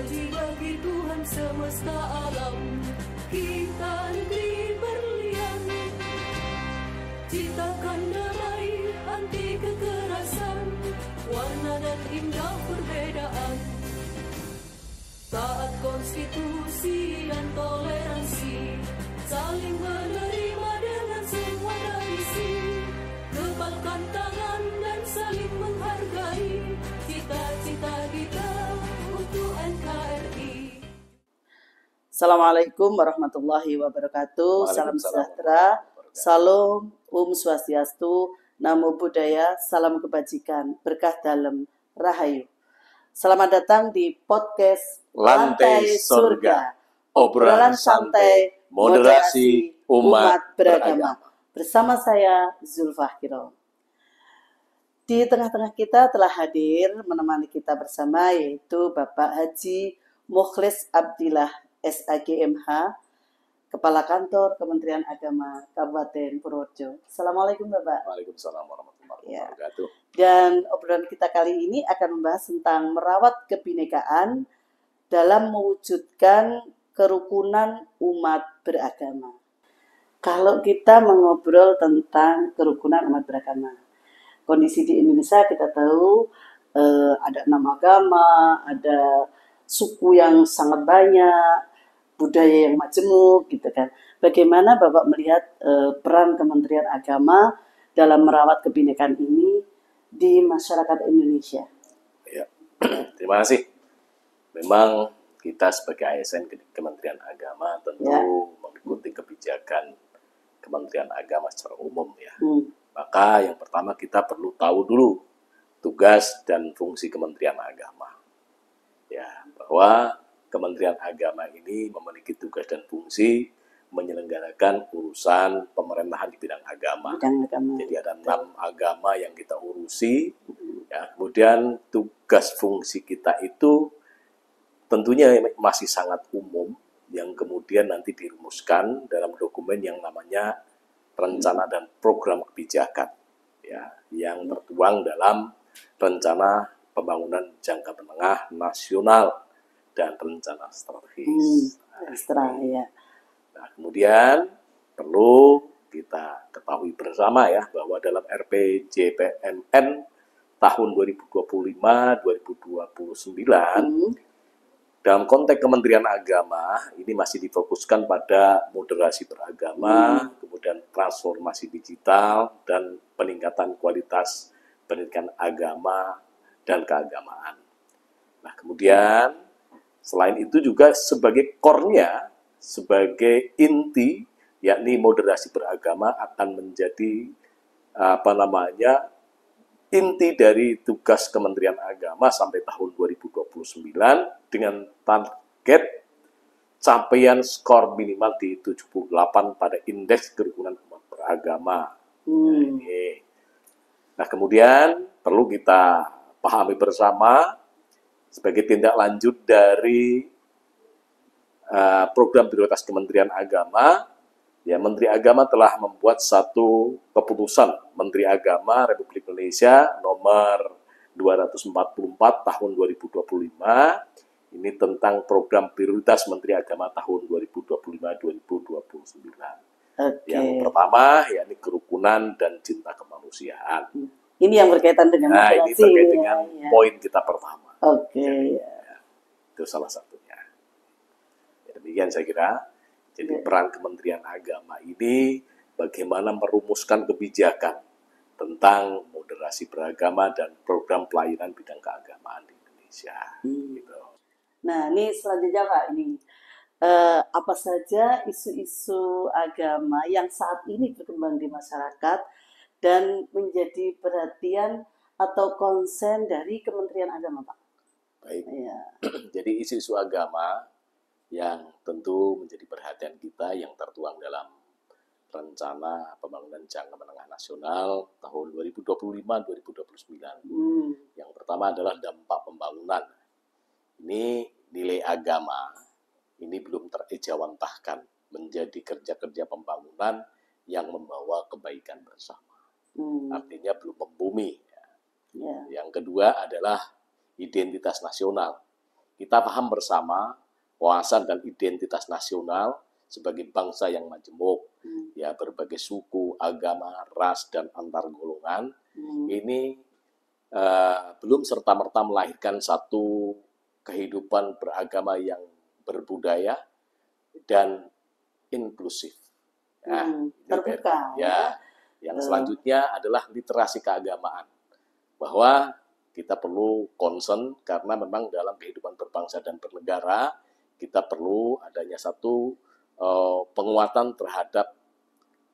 puji bagi Tuhan semesta alam. Kita negeri berlian, ciptakan damai anti kekerasan, warna dan indah perbedaan, taat konstitusi dan toleransi, saling menerima dengan semua tradisi, kebalkan tangan dan saling menghargai, cita-cita kita untuk NKRI. Assalamualaikum warahmatullahi wabarakatuh. Salam sejahtera, salam, swastiastu, namo buddhaya, salam kebajikan, berkah dalam, rahayu. Selamat datang di podcast Lantai Surga, obrolan santai, moderasi umat beragama. Bersama saya Zulfah Kiro. Di tengah-tengah kita telah hadir menemani kita bersama yaitu Bapak Haji Mukhlis Abdillah SAGMH, Kepala Kantor Kementerian Agama Kabupaten Purworejo. Assalamualaikum Bapak. Waalaikumsalam warahmatullahi wabarakatuh. Dan obrolan kita kali ini akan membahas tentang merawat kebinekaan dalam mewujudkan kerukunan umat beragama. Kalau kita mengobrol tentang kerukunan umat beragama, kondisi di Indonesia kita tahu ada 6 agama, ada suku yang sangat banyak, budaya yang majemuk gitu kan. Bagaimana Bapak melihat peran Kementerian Agama dalam merawat kebinekaan ini di masyarakat Indonesia? Ya, terima kasih. Memang kita sebagai ASN Kementerian Agama tentu mengikuti kebijakan Kementerian Agama secara umum ya. Maka yang pertama kita perlu tahu dulu tugas dan fungsi Kementerian Agama. Ya, bahwa Kementerian Agama ini memiliki tugas dan fungsi menyelenggarakan urusan pemerintahan di bidang agama. Jadi ada 6 agama yang kita urusi. Ya, kemudian tugas fungsi kita itu tentunya masih sangat umum, yang kemudian nanti dirumuskan dalam dokumen yang namanya rencana dan program kebijakan, ya, yang tertuang dalam rencana pembangunan jangka menengah nasional dan rencana strategis. Nah, kemudian perlu kita ketahui bersama ya bahwa dalam RPJMN tahun 2025-2029 dalam konteks Kementerian Agama ini masih difokuskan pada moderasi beragama, kemudian transformasi digital dan peningkatan kualitas pendidikan agama dan keagamaan. Nah, kemudian selain itu juga sebagai core-nya, sebagai inti, yakni moderasi beragama akan menjadi inti dari tugas Kementerian Agama sampai tahun 2029 dengan target capaian skor minimal di 78 pada indeks kerukunan umat beragama. Nah, kemudian perlu kita pahami bersama sebagai tindak lanjut dari program prioritas Kementerian Agama, ya, Menteri Agama telah membuat satu keputusan Menteri Agama Republik Indonesia nomor 244 tahun 2025 ini tentang program prioritas Menteri Agama tahun 2025-2029. Yang pertama yakni kerukunan dan cinta kemanusiaan. Ini yang berkaitan dengan ini terkait dengan poin kita pertama. Itu salah satunya. Ya, demikian saya kira. Jadi peran Kementerian Agama ini bagaimana merumuskan kebijakan tentang moderasi beragama dan program pelayanan bidang keagamaan di Indonesia. Gitu. Nah, ini selanjutnya Pak, ini apa saja isu-isu agama yang saat ini berkembang di masyarakat dan menjadi perhatian atau konsen dari Kementerian Agama, Pak? Baik. Jadi isu-isu agama yang tentu menjadi perhatian kita yang tertuang dalam rencana pembangunan jangka menengah nasional tahun 2025-2029. Yang pertama adalah dampak pembangunan. Ini nilai agama, ini belum terejawantahkan menjadi kerja-kerja pembangunan yang membawa kebaikan bersama. Artinya belum membumi. Yang kedua adalah identitas nasional. kita paham bersama wawasan dan identitas nasional sebagai bangsa yang majemuk, ya berbagai suku, agama, ras dan antar golongan. Ini belum serta-merta melahirkan satu kehidupan beragama yang berbudaya dan inklusif. Nah, terbuka. Ya, yang selanjutnya adalah literasi keagamaan, bahwa kita perlu concern karena memang dalam kehidupan berbangsa dan bernegara kita perlu adanya satu penguatan terhadap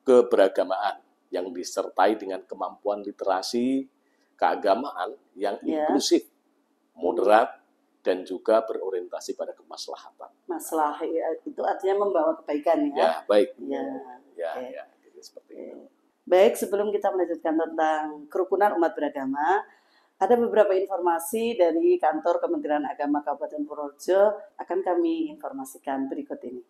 keberagamaan yang disertai dengan kemampuan literasi keagamaan yang inklusif, moderat, dan juga berorientasi pada kemaslahatan. Masalah itu artinya membawa kebaikan ya. Ya, baik. Ya, Jadi seperti itu. Baik, sebelum kita melanjutkan tentang kerukunan umat beragama, ada beberapa informasi dari kantor Kementerian Agama Kabupaten Purworejo akan kami informasikan berikut ini.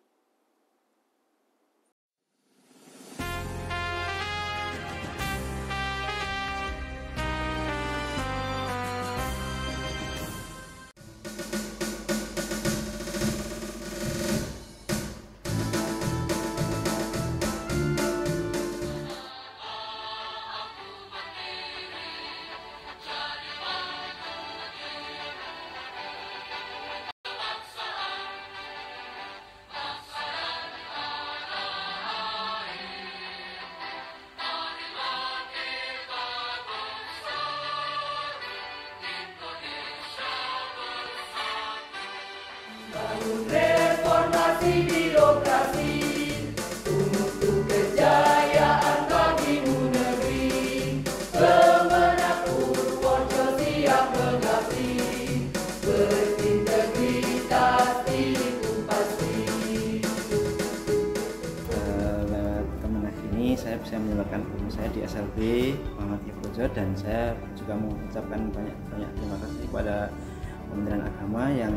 Reformasi birokrasi untuk kejayaan bagimu negeri. Kemenak Purworejo siap mengabdi, berintegritas itu pasti. Lewat Kemenak ini saya bisa menyebarkan ilmu saya di SLB Muhammadiyah Purworejo, dan saya juga mengucapkan banyak terima kasih kepada Kementerian Agama yang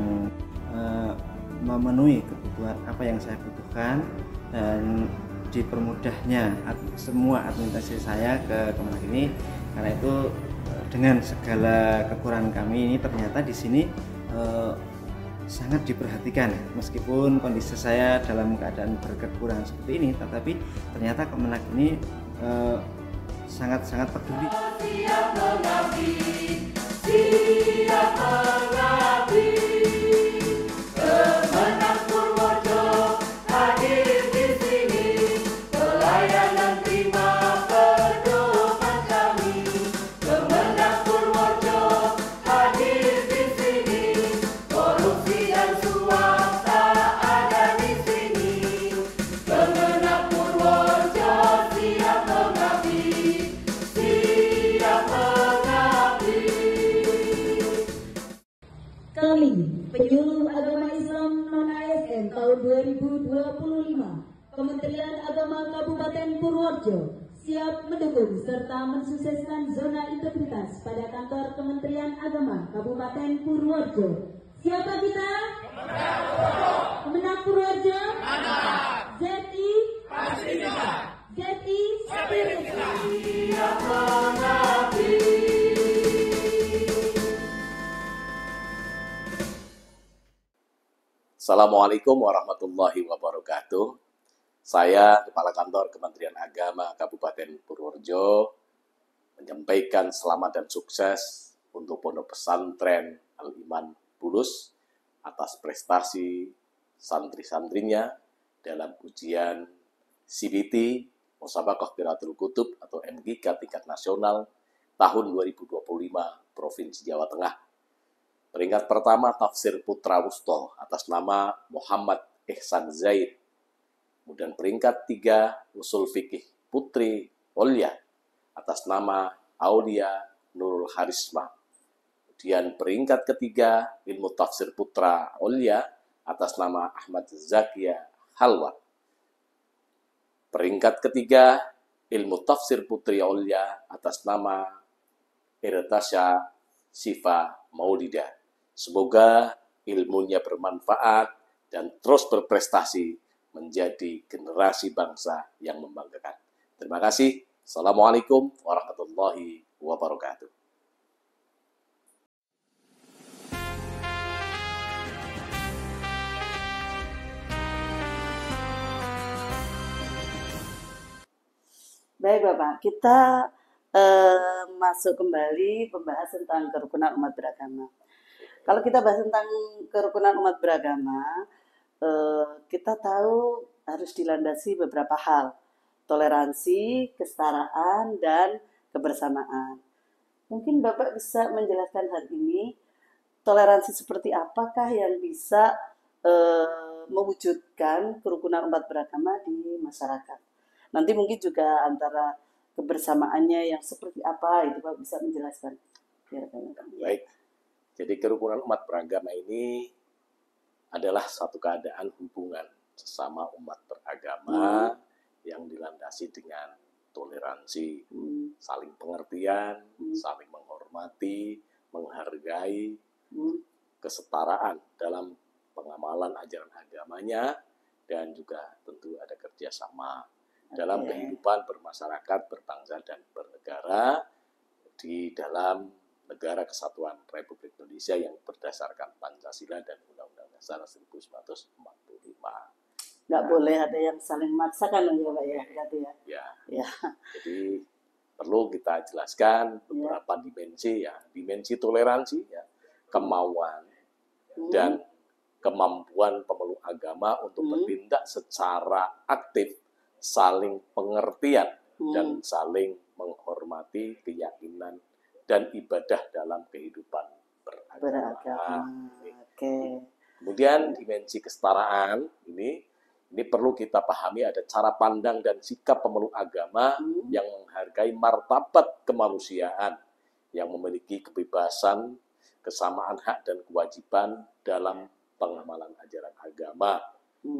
memenuhi kebutuhan apa yang saya butuhkan, dan dipermudahnya semua administrasi saya ke Kemenak ini. Karena itu dengan segala kekurangan kami ini ternyata di sini sangat diperhatikan. Meskipun kondisi saya dalam keadaan berkekurangan seperti ini, tetapi ternyata Kemenak ini sangat-sangat peduli. Siap mengabdi, siap mengabdi. Kemenak Purworejo hadir di sini, pelayanan terima pedoman kami. Kemenak Purworejo hadir di sini, korupsi dan suap tak ada di sini. Kemenak Purworejo siap mengabdi, siap mengabdi. Kami, penyuluh agama Islam non-ASN tahun 2025, Kementerian Agama Kabupaten Purworejo siap mendukung serta mensukseskan zona integritas pada kantor Kementerian Agama Kabupaten Purworejo. Siapa kita? Kemenak Purworejo. ZI pasti kita. ZI spirit kita. Siap mengabdi. Assalamualaikum warahmatullahi wabarakatuh. Saya Kepala Kantor Kementerian Agama Kabupaten Purworejo menyampaikan selamat dan sukses untuk Pondok Pesantren Al-Iman Bulus atas prestasi santri-santrinya dalam ujian CBT Musabaqah Qiraatul Kutub atau MGK tingkat nasional tahun 2025 Provinsi Jawa Tengah. Peringkat pertama Tafsir Putra Wusto atas nama Muhammad Ihsan Zaid. Kemudian peringkat 3 Usul Fikih Putri Olia atas nama Aulia Nurul Harisma. Kemudian peringkat ketiga Ilmu Tafsir Putra Olia atas nama Ahmad Zakia Halwa. Peringkat ketiga Ilmu Tafsir Putri Olia atas nama Irtasya Sifa Maulidah. Semoga ilmunya bermanfaat dan terus berprestasi menjadi generasi bangsa yang membanggakan. Terima kasih. Assalamualaikum warahmatullahi wabarakatuh. Baik Bapak, kita masuk kembali membahas tentang kerukunan umat beragama. Kalau kita bahas tentang kerukunan umat beragama, kita tahu harus dilandasi beberapa hal. Toleransi, kesetaraan, dan kebersamaan. Mungkin Bapak bisa menjelaskan hal ini, toleransi seperti apakah yang bisa mewujudkan kerukunan umat beragama di masyarakat. Nanti mungkin juga antara kebersamaannya yang seperti apa, itu Pak bisa menjelaskan. Baik, jadi kerukunan umat beragama ini adalah suatu keadaan hubungan sesama umat beragama yang dilandasi dengan toleransi, saling pengertian, saling menghormati, menghargai, kesetaraan dalam pengamalan ajaran agamanya, dan juga tentu ada kerjasama dalam kehidupan bermasyarakat, berbangsa, dan bernegara di dalam negara kesatuan Republik Indonesia yang berdasarkan Pancasila dan Undang-Undang Dasar 1945. Nggak boleh ada yang saling memaksakan ya Pak ya, berarti ya. Ya. Jadi perlu kita jelaskan beberapa dimensi ya, dimensi toleransi ya, kemauan dan kemampuan pemeluk agama untuk bertindak secara aktif, saling pengertian dan saling menghormati keyakinan dan ibadah dalam kehidupan beragama. Kemudian dimensi kesetaraan ini perlu kita pahami, ada cara pandang dan sikap pemeluk agama yang menghargai martabat kemanusiaan, yang memiliki kebebasan, kesamaan hak dan kewajiban dalam pengamalan ajaran agama,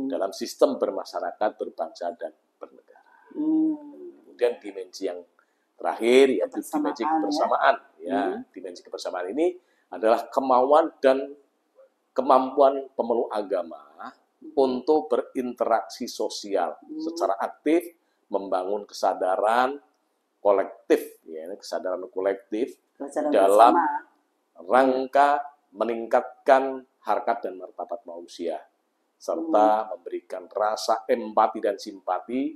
dalam sistem bermasyarakat, berbangsa, dan bernegara. Kemudian dimensi yang terakhir yaitu dimensi kebersamaan. Dimensi kebersamaan ini adalah kemauan dan kemampuan pemeluk agama untuk berinteraksi sosial secara aktif, membangun kesadaran kolektif, kesadaran kolektif dalam rangka meningkatkan harkat dan martabat manusia, serta memberikan rasa empati dan simpati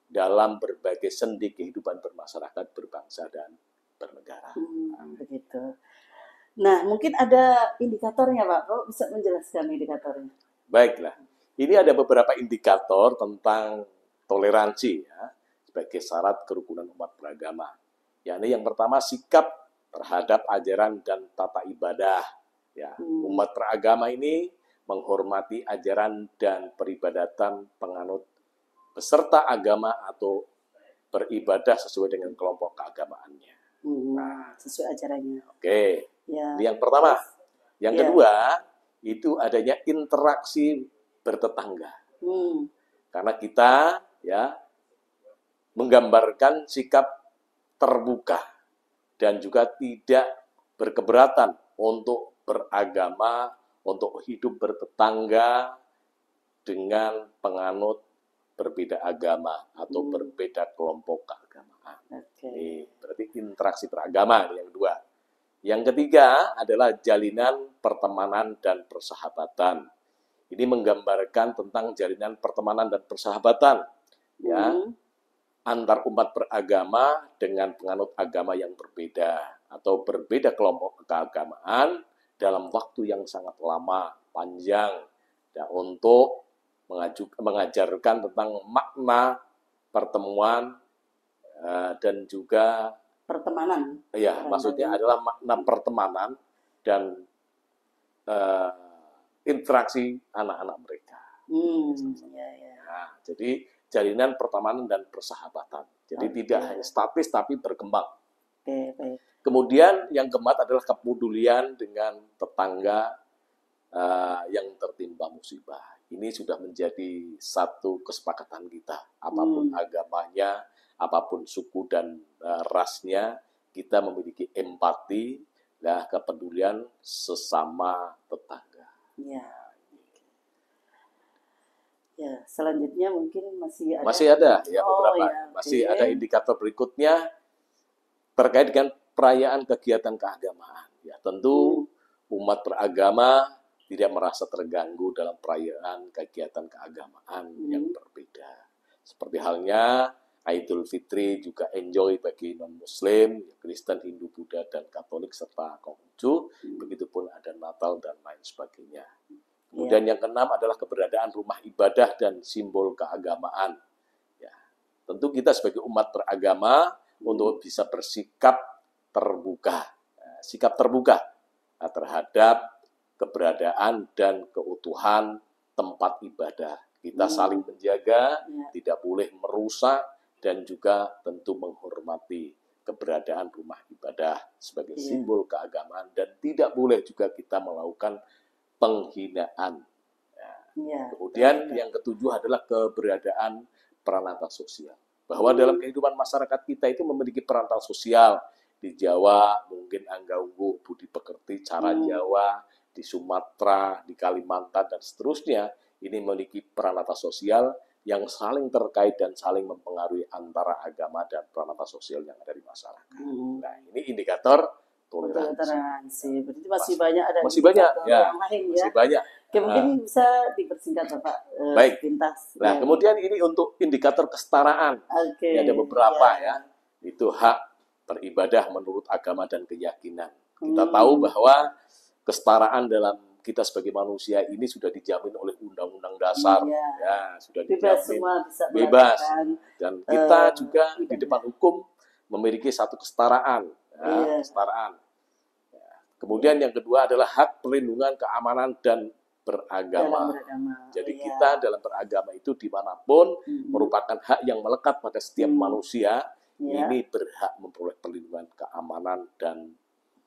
dalam berbagai sendi kehidupan bermasyarakat, berbangsa, dan bernegara. Begitu. Nah, mungkin ada indikatornya Pak, Kok bisa menjelaskan indikatornya? Baiklah, ini ada beberapa indikator tentang toleransi ya, sebagai syarat kerukunan umat beragama. Yakni yang pertama, sikap terhadap ajaran dan tata ibadah. Ya, umat beragama ini menghormati ajaran dan peribadatan penganut peserta agama atau beribadah sesuai dengan kelompok keagamaannya. Sesuai ajarannya. Oke, ini yang pertama. Yang kedua, itu adanya interaksi bertetangga. Karena kita menggambarkan sikap terbuka dan juga tidak berkeberatan untuk beragama, untuk hidup bertetangga dengan penganut berbeda agama atau berbeda kelompok keagamaan. Ini berarti interaksi beragama yang kedua. Yang ketiga adalah jalinan pertemanan dan persahabatan. Ini menggambarkan tentang jalinan pertemanan dan persahabatan antar umat beragama dengan penganut agama yang berbeda atau berbeda kelompok keagamaan dalam waktu yang sangat lama, panjang, untuk mengajarkan tentang makna pertemuan dan juga pertemanan. Maksudnya adalah makna pertemanan dan interaksi anak-anak mereka. Jadi jalinan pertemanan dan persahabatan. Jadi tidak hanya statis tapi berkembang. Kemudian yang keempat adalah kepedulian dengan tetangga yang tertimpa musibah. Ini sudah menjadi satu kesepakatan kita. Apapun agamanya, apapun suku dan rasnya, kita memiliki empati dan kepedulian sesama tetangga. Selanjutnya mungkin masih ada beberapa. Masih ada indikator berikutnya terkait dengan perayaan kegiatan keagamaan. Tentu umat beragama tidak merasa terganggu dalam perayaan kegiatan keagamaan yang berbeda. Seperti halnya Idul Fitri juga enjoy bagi non-Muslim, Kristen, Hindu, Buddha, dan Katolik, serta Konghucu. Begitupun ada Natal dan lain sebagainya. Kemudian yang keenam adalah keberadaan rumah ibadah dan simbol keagamaan. Ya, tentu kita sebagai umat beragama untuk bisa bersikap terbuka, sikap terbuka terhadap keberadaan dan keutuhan tempat ibadah. Kita saling menjaga, tidak boleh merusak, dan juga tentu menghormati keberadaan rumah ibadah sebagai simbol keagamaan, dan tidak boleh juga kita melakukan penghinaan. Kemudian yang ketujuh adalah keberadaan peranata sosial. Bahwa dalam kehidupan masyarakat kita itu memiliki peranata sosial. Di Jawa mungkin Angga Ungguh, Budi Pekerti, Cara Jawa, di Sumatera, di Kalimantan, dan seterusnya. Ini memiliki peranata sosial yang saling terkait dan saling mempengaruhi antara agama dan peranata sosial yang ada di masyarakat. Nah, ini indikator toleransi. Berarti masih banyak ada masih banyak ya, yang lain, masih banyak. Oke, mungkin bisa dipersingkat Bapak. Baik. Pintas. Nah, kemudian ini untuk indikator kesetaraan. Ada beberapa ya. Itu hak beribadah menurut agama dan keyakinan. Kita tahu bahwa kesetaraan dalam kita sebagai manusia ini sudah dijamin oleh Undang-Undang Dasar, ya sudah bebas, dijamin semua bisa bebas, dan kita juga di depan hukum memiliki satu kesetaraan, kesetaraan. Ya. Kemudian yang kedua adalah hak perlindungan keamanan dan beragama. Jadi kita dalam beragama itu dimanapun merupakan hak yang melekat pada setiap manusia. Ini berhak memperoleh perlindungan keamanan dan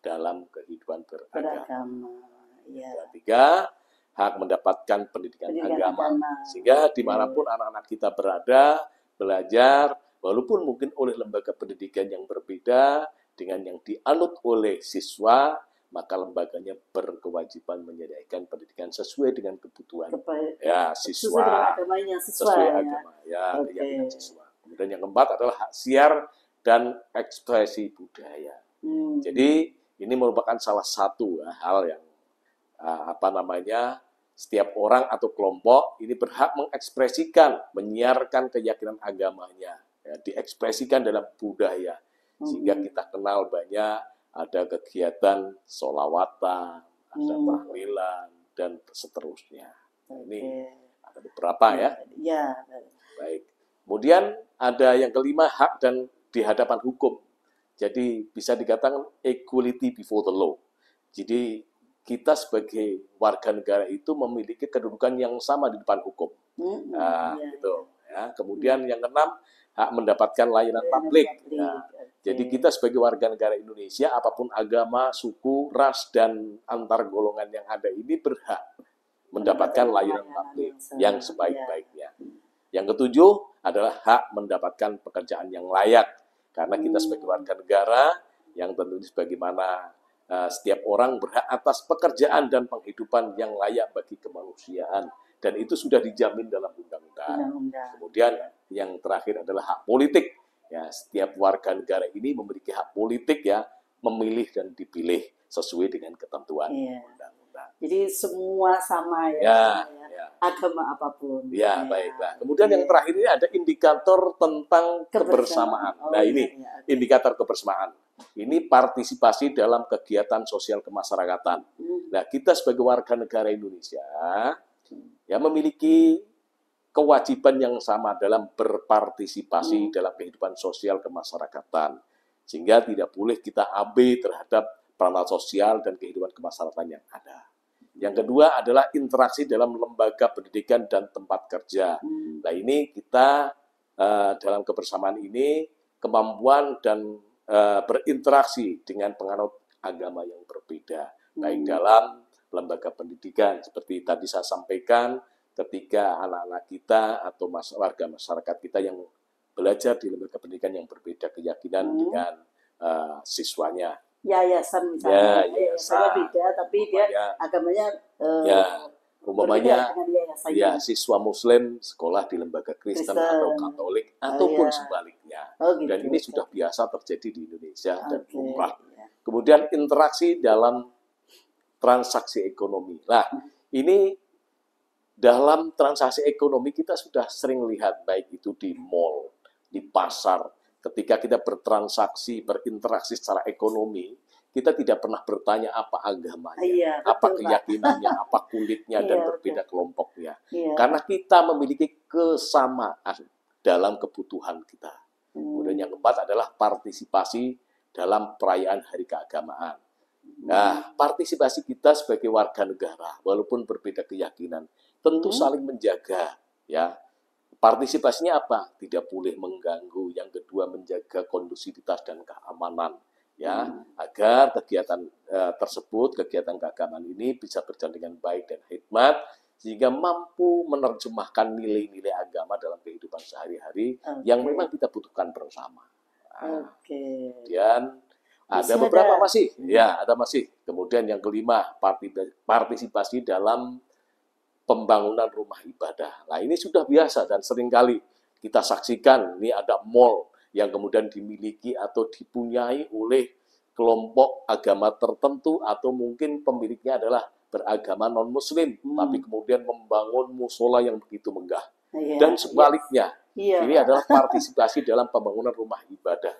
dalam kehidupan beragama. Yang ketiga, hak mendapatkan pendidikan agama. Sehingga dimanapun anak-anak kita berada, belajar, walaupun mungkin oleh lembaga pendidikan yang berbeda dengan yang dianut oleh siswa, maka lembaganya berkewajiban menyediakan pendidikan sesuai dengan kebutuhan siswa, sesuai agama, keyakinan siswa. Kemudian yang keempat adalah hak siar dan ekspresi budaya. Jadi ini merupakan salah satu hal yang setiap orang atau kelompok ini berhak mengekspresikan, menyiarkan keyakinan agamanya, diekspresikan dalam budaya, sehingga kita kenal banyak ada kegiatan sholawatan, ada tahlilan, dan seterusnya. Ini ada beberapa ya. Baik. Kemudian ada yang kelima, hak dan di hadapan hukum. Jadi bisa dikatakan equality before the law. Jadi kita sebagai warga negara itu memiliki kedudukan yang sama di depan hukum. Gitu. Ya. Kemudian yang keenam, hak mendapatkan layanan publik. Jadi kita sebagai warga negara Indonesia, apapun agama, suku, ras, dan antar golongan yang ada ini berhak mendapatkan layanan publik yang sebaik-baiknya. Yang ketujuh adalah hak mendapatkan pekerjaan yang layak. Karena kita sebagai warga negara yang tentunya sebagaimana setiap orang berhak atas pekerjaan dan penghidupan yang layak bagi kemanusiaan. Dan itu sudah dijamin dalam undang-undang. Kemudian yang terakhir adalah hak politik. Ya, setiap warga negara ini memiliki hak politik ya, memilih dan dipilih sesuai dengan ketentuan undang-undang. Jadi semua sama ya. Agama apapun. Baiklah. Kemudian yang terakhir ini ada indikator tentang kebersamaan. Indikator kebersamaan. Ini partisipasi dalam kegiatan sosial kemasyarakatan. Nah, kita sebagai warga negara Indonesia ya memiliki kewajiban yang sama dalam berpartisipasi dalam kehidupan sosial kemasyarakatan. Sehingga tidak boleh kita abai terhadap peran sosial dan kehidupan kemasyarakatan yang ada. Yang kedua adalah interaksi dalam lembaga pendidikan dan tempat kerja. Nah, ini kita dalam kebersamaan ini kemampuan dan berinteraksi dengan penganut agama yang berbeda, baik dalam lembaga pendidikan seperti tadi saya sampaikan, ketika anak-anak kita atau warga masyarakat kita yang belajar di lembaga pendidikan yang berbeda keyakinan dengan siswanya. Yayasan misalnya, yayasannya beda, tapi dia agamanya umpamanya siswa Muslim sekolah di lembaga Kristen atau Katolik ataupun sebaliknya. Dan ini sudah biasa terjadi di Indonesia dan lumrah. Kemudian interaksi dalam transaksi ekonomi. Nah, ini dalam transaksi ekonomi kita sudah sering lihat baik itu di mall, di pasar, ketika kita bertransaksi, berinteraksi secara ekonomi, kita tidak pernah bertanya apa agamanya, Iya, apa betul, Pak. keyakinannya, apa kulitnya, dan Iya, berbeda kelompoknya. Iya. Karena kita memiliki kesamaan dalam kebutuhan kita. Hmm. Kemudian yang keempat adalah partisipasi dalam perayaan hari keagamaan. Nah, partisipasi kita sebagai warga negara, walaupun berbeda keyakinan, tentu saling menjaga, ya. Partisipasinya apa? Tidak boleh mengganggu. Yang kedua, menjaga kondusivitas dan keamanan, ya, agar kegiatan tersebut, kegiatan keagamaan ini bisa berjalan dengan baik dan hikmat, sehingga mampu menerjemahkan nilai-nilai agama dalam kehidupan sehari-hari yang memang kita butuhkan bersama. Nah, kemudian ada beberapa masih, ya ada masih. Kemudian yang kelima, partisipasi dalam pembangunan rumah ibadah. Nah, ini sudah biasa dan seringkali kita saksikan, ini ada mall yang kemudian dimiliki atau dipunyai oleh kelompok agama tertentu, atau mungkin pemiliknya adalah beragama non-muslim, tapi kemudian membangun musola yang begitu megah. Dan sebaliknya, ini adalah partisipasi dalam pembangunan rumah ibadah.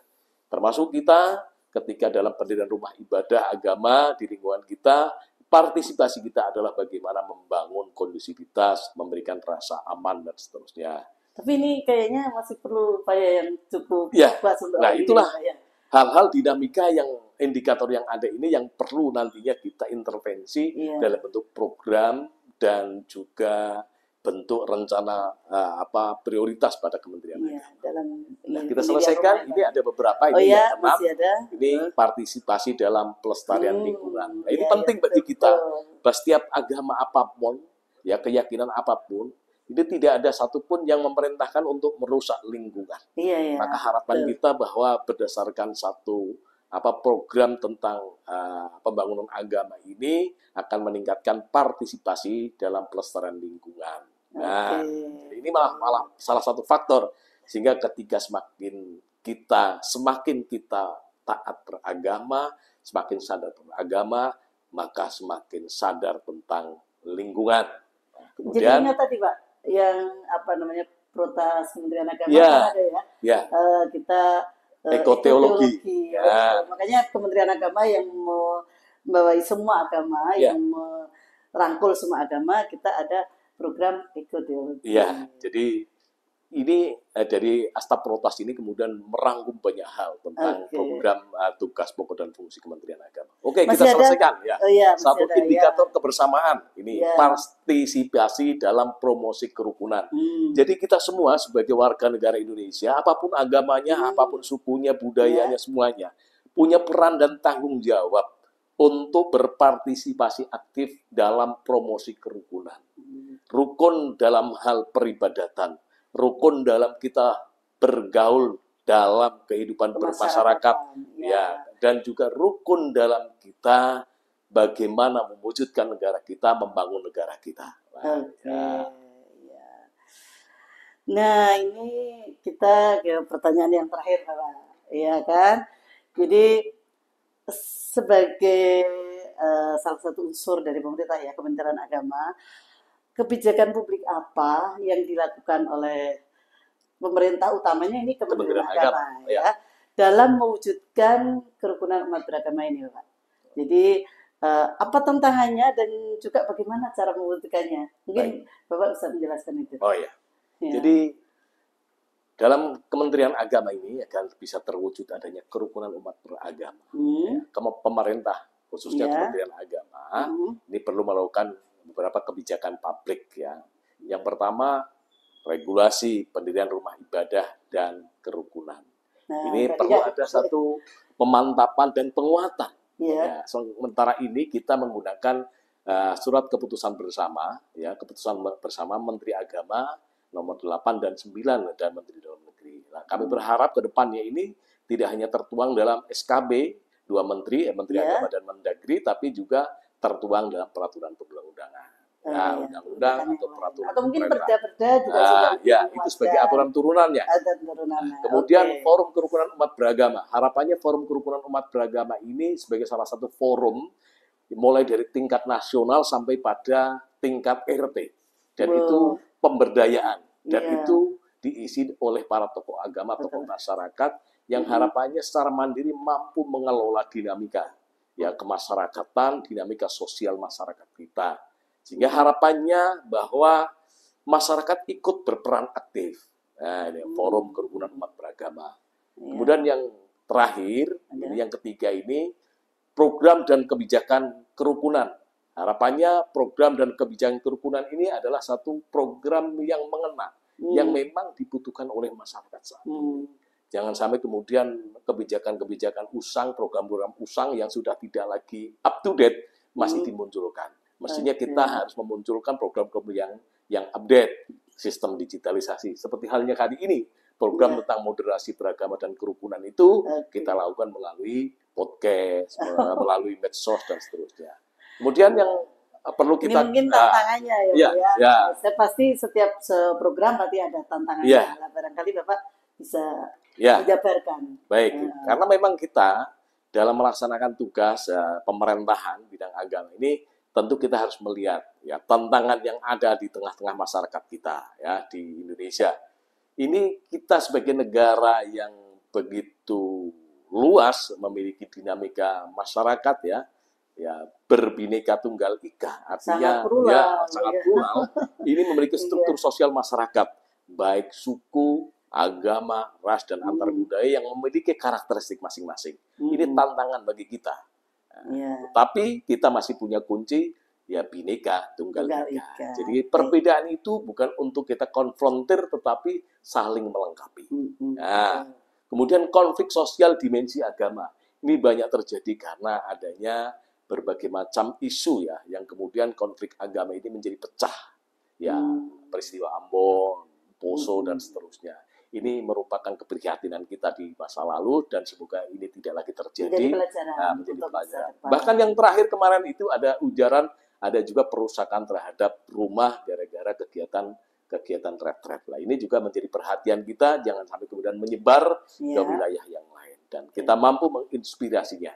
Termasuk kita ketika dalam pendirian rumah ibadah agama di lingkungan kita, partisipasi kita adalah bagaimana membangun kondusivitas, memberikan rasa aman, dan seterusnya. Tapi ini kayaknya masih perlu upaya yang cukup kuat untuk nah, itulah hal-hal dinamika yang indikator yang ada ini yang perlu nantinya kita intervensi dalam bentuk program dan juga bentuk rencana prioritas pada Kementerian Agama. Nah, kita selesaikan, ini ada beberapa, ini yang keenam, ini partisipasi dalam pelestarian lingkungan. Nah, ini penting bagi kita, bahwa setiap agama apapun, ya keyakinan apapun, ini tidak ada satupun yang memerintahkan untuk merusak lingkungan. Maka harapan kita bahwa berdasarkan satu program tentang pembangunan agama ini akan meningkatkan partisipasi dalam pelestarian lingkungan. Nah, ini malah salah satu faktor sehingga ketika semakin kita taat beragama, semakin sadar beragama, maka semakin sadar tentang lingkungan. Nah, kemudian, jadi ingat tadi Pak, yang protas Kementerian Agama kan ada ya. Kita ekoteologi. Makanya Kementerian Agama yang membawai semua agama, yang merangkul semua agama, kita ada program ekoteologi. Iya, jadi ini dari Astap Protas ini kemudian merangkum banyak hal tentang program tugas pokok dan fungsi Kementerian Agama. Oke, kita selesaikan ya. Satu indikator kebersamaan ini partisipasi dalam promosi kerukunan. Jadi kita semua sebagai warga negara Indonesia, apapun agamanya, apapun sukunya, budayanya, semuanya punya peran dan tanggung jawab untuk berpartisipasi aktif dalam promosi kerukunan. Rukun dalam hal peribadatan, rukun dalam kita bergaul dalam kehidupan bermasyarakat, dan juga rukun dalam kita bagaimana mewujudkan negara kita, membangun negara kita. Nah, ini kita ke pertanyaan yang terakhir, Pak. Ya kan? Jadi sebagai salah satu unsur dari pemerintah ya, Kementerian Agama, kebijakan publik apa yang dilakukan oleh pemerintah, utamanya ini Kementerian Agama ya, dalam mewujudkan kerukunan umat beragama ini, Pak. Jadi apa tantangannya dan juga bagaimana cara mewujudkannya? Mungkin Bapak bisa menjelaskan itu. Jadi dalam Kementerian Agama ini akan bisa terwujud adanya kerukunan umat beragama. Pemerintah khususnya Kementerian Agama ini perlu melakukan beberapa kebijakan publik ya. Yang pertama, regulasi pendirian rumah ibadah dan kerukunan. Ini perlu ada satu pemantapan dan penguatan. Sementara ini kita menggunakan surat keputusan bersama, ya, keputusan bersama Menteri Agama nomor 8 dan 9 dan Menteri Dalam Negeri. Nah, kami berharap ke depannya ini tidak hanya tertuang dalam SKB dua menteri, Menteri Agama dan Mendagri, tapi juga tertuang dalam peraturan perundang-undangan. Undang-undang atau peraturan. Atau mungkin perda-perda juga. Itu sebagai aturan turunannya. Kemudian Forum Kerukunan Umat Beragama. Harapannya Forum Kerukunan Umat Beragama ini sebagai salah satu forum mulai dari tingkat nasional sampai pada tingkat RT. Dan itu pemberdayaan. Dan itu diisi oleh para tokoh agama, tokoh masyarakat yang harapannya secara mandiri mampu mengelola dinamika ya kemasyarakatan, dinamika sosial masyarakat kita. Sehingga harapannya bahwa masyarakat ikut berperan aktif. Nah, ini forum kerukunan umat beragama. Kemudian yang terakhir, ini yang ketiga ini program dan kebijakan kerukunan. Harapannya program dan kebijakan kerukunan ini adalah satu program yang mengena, yang memang dibutuhkan oleh masyarakat saat ini. Jangan sampai kemudian kebijakan-kebijakan usang, program-program usang yang sudah tidak lagi up to date masih dimunculkan. Mestinya kita harus memunculkan program-program yang update, sistem digitalisasi. Seperti halnya kali ini, program tentang moderasi beragama dan kerukunan itu kita lakukan melalui podcast, melalui medsos dan seterusnya. Kemudian yang perlu kita... Ini mungkin tantangannya ya. Saya pasti setiap program pasti ada tantangannya. Barangkali Bapak bisa menjabarkan. Baik, karena memang kita dalam melaksanakan tugas pemerintahan bidang agama ini tentu kita harus melihat ya tantangan yang ada di tengah-tengah masyarakat kita ya di Indonesia. Ini kita sebagai negara yang begitu luas memiliki dinamika masyarakat ya berbineka tunggal ika, artinya sangat plural. Ini memiliki struktur sosial masyarakat baik suku, agama, ras dan antar budaya yang memiliki karakteristik masing-masing. Ini tantangan bagi kita. Tapi kita masih punya kunci ya bineka tunggal ika. Jadi perbedaan itu bukan untuk kita konfrontir tetapi saling melengkapi. Nah, kemudian konflik sosial dimensi agama ini banyak terjadi karena adanya berbagai macam isu ya yang kemudian konflik agama ini menjadi pecah. Ya, peristiwa Ambon, Poso dan seterusnya. Ini merupakan keprihatinan kita di masa lalu dan semoga ini tidak lagi terjadi. Menjadi pelajaran. Bahkan yang terakhir kemarin itu ada ujaran, ada juga perusakan terhadap rumah gara-gara kegiatan retret. Nah, ini juga menjadi perhatian kita, jangan sampai kemudian menyebar ke wilayah yang lain. Dan kita mampu menginspirasinya.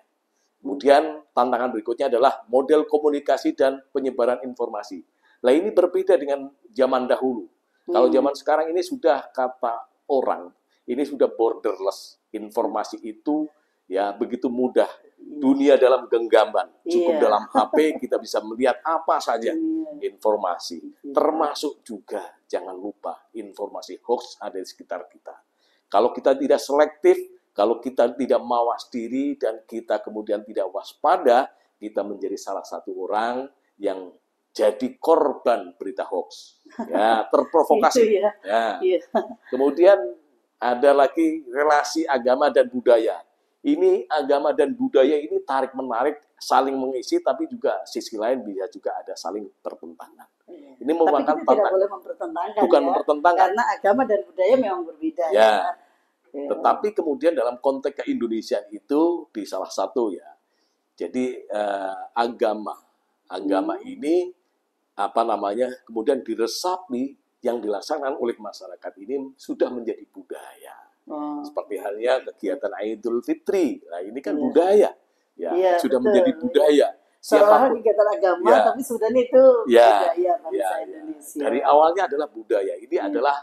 Kemudian tantangan berikutnya adalah model komunikasi dan penyebaran informasi. Nah, ini berbeda dengan zaman dahulu. Kalau zaman sekarang ini sudah kata orang, ini sudah borderless. Informasi itu ya begitu mudah. Dunia dalam genggaman. Cukup dalam HP kita bisa melihat apa saja informasi. Termasuk juga, jangan lupa, informasi hoax ada di sekitar kita. Kalau kita tidak selektif, kalau kita tidak mawas diri, dan kita kemudian tidak waspada, kita menjadi salah satu orang yang jadi korban berita hoax, ya terprovokasi. Kemudian ada lagi relasi agama dan budaya. Ini agama dan budaya ini tarik menarik, saling mengisi, tapi juga sisi lain bisa juga ada saling bertentangan. Ini merupakan tapi kita tidak boleh mempertentangkan. Bukan mempertentangkan. Karena agama dan budaya memang berbeda. Tetapi kemudian dalam konteks Indonesia itu di salah satu ya. Jadi agama ini kemudian diresapi yang dilaksanakan oleh masyarakat ini sudah menjadi budaya. Seperti halnya kegiatan Idul Fitri. Nah, ini kan budaya. Sudah menjadi budaya. Seolah kegiatan agama tapi sudah itu budaya bangsa Indonesia. Dari awalnya adalah budaya. Ini adalah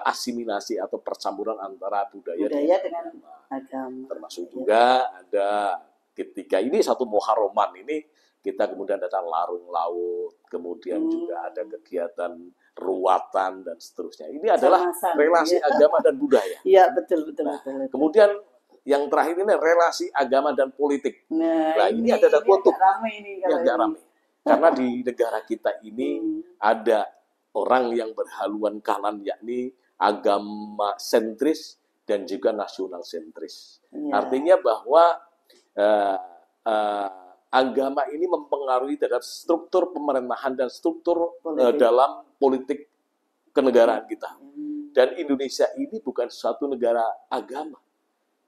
asimilasi atau percampuran antara budaya dengan agama. Termasuk juga ada ketika ini satu Muharraman ini kita kemudian ada larung laut, kemudian juga ada kegiatan ruatan dan seterusnya. Ini adalah relasi agama dan budaya. Iya, betul. Kemudian yang terakhir ini relasi agama dan politik. Nah, ini ada kutub. Agak ramai. Karena di negara kita ini ada orang yang berhaluan kanan, yakni agama sentris dan juga nasional sentris. Artinya bahwa agama ini mempengaruhi terhadap struktur pemerintahan dan struktur dalam politik kenegaraan kita. Dan Indonesia ini bukan suatu negara agama,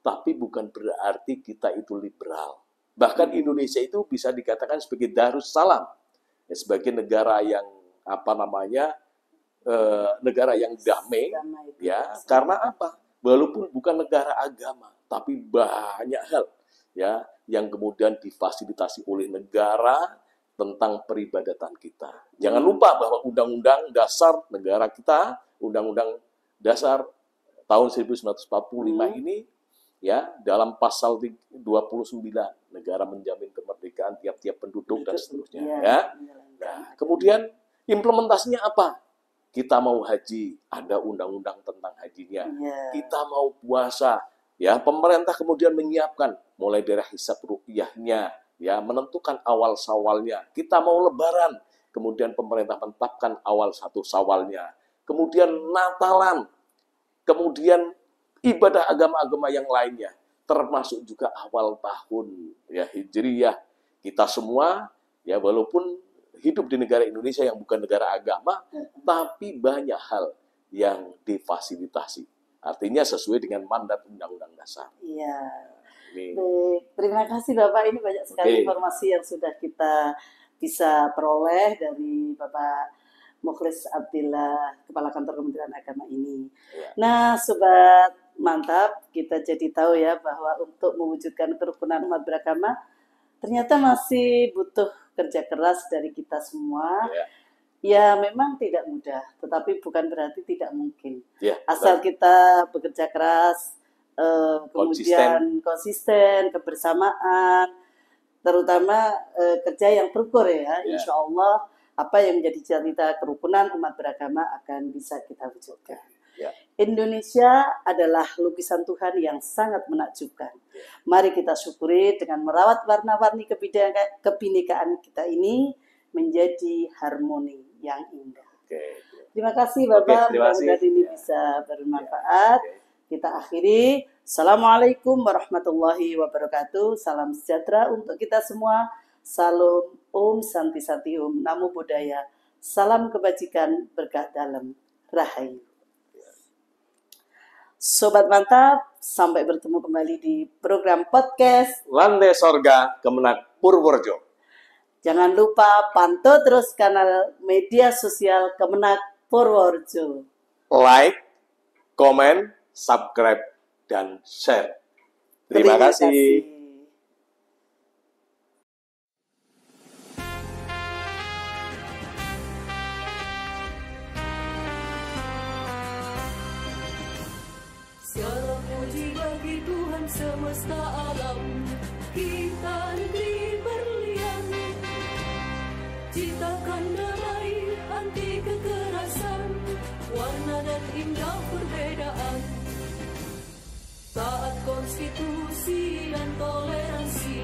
tapi bukan berarti kita itu liberal. Bahkan Indonesia itu bisa dikatakan sebagai Darussalam, sebagai negara yang negara yang damai, ya. Karena apa? Walaupun bukan negara agama, tapi banyak hal ya yang kemudian difasilitasi oleh negara tentang peribadatan kita. Jangan lupa bahwa Undang-Undang Dasar negara kita, Undang-Undang Dasar tahun 1945 ini ya, dalam pasal 29 negara menjamin kemerdekaan tiap-tiap penduduk dan seterusnya ya. Nah, kemudian implementasinya apa? Kita mau haji, ada undang-undang tentang hajinya. Kita mau puasa, ya pemerintah kemudian menyiapkan mulai dari hisab ruqyahnya, ya menentukan awal Syawalnya. Kita mau lebaran, kemudian pemerintah menetapkan awal 1 Syawalnya. Kemudian Natalan, kemudian ibadah agama-agama yang lainnya, termasuk juga awal tahun ya Hijriyah. Kita semua ya walaupun hidup di negara Indonesia yang bukan negara agama, tapi banyak hal yang difasilitasi. Artinya sesuai dengan mandat Undang-Undang Dasar. Iya. Baik, terima kasih Bapak. Ini banyak sekali informasi yang sudah kita bisa peroleh dari Bapak Mukhlis Abdillah, Kepala Kantor Kementerian Agama ini. Nah, Sobat Mantap, kita jadi tahu ya bahwa untuk mewujudkan kerukunan umat beragama ternyata masih butuh kerja keras dari kita semua. Ya memang tidak mudah, tetapi bukan berarti tidak mungkin. Asal kita bekerja keras, kemudian konsisten, kebersamaan, terutama kerja yang terukur ya. Insya Allah apa yang menjadi cita-cita kerukunan umat beragama akan bisa kita wujudkan. Indonesia adalah lukisan Tuhan yang sangat menakjubkan. Mari kita syukuri dengan merawat warna-warni kebinekaan kita ini menjadi harmoni yang indah. Terima kasih Bapak, mudah-mudahan ini bisa bermanfaat. Kita akhiri. Assalamualaikum warahmatullahi wabarakatuh. Salam sejahtera untuk kita semua. Salam Om Santi Santi Om Namo Buddhaya. Salam kebajikan, berkah dalam, Rahayu. Sobat Mantap, sampai bertemu kembali di program podcast Landai Sorga Kemenak Purworejo. Jangan lupa pantau terus kanal media sosial Kemenak Purworejo. Like, komen, subscribe, dan share. Terima kasih. Segala puji bagi Tuhan semesta alam, kita negeri berlian, ciptakan damai, anti kekerasan, warna dan indah perbedaan, taat konstitusi dan toleransi.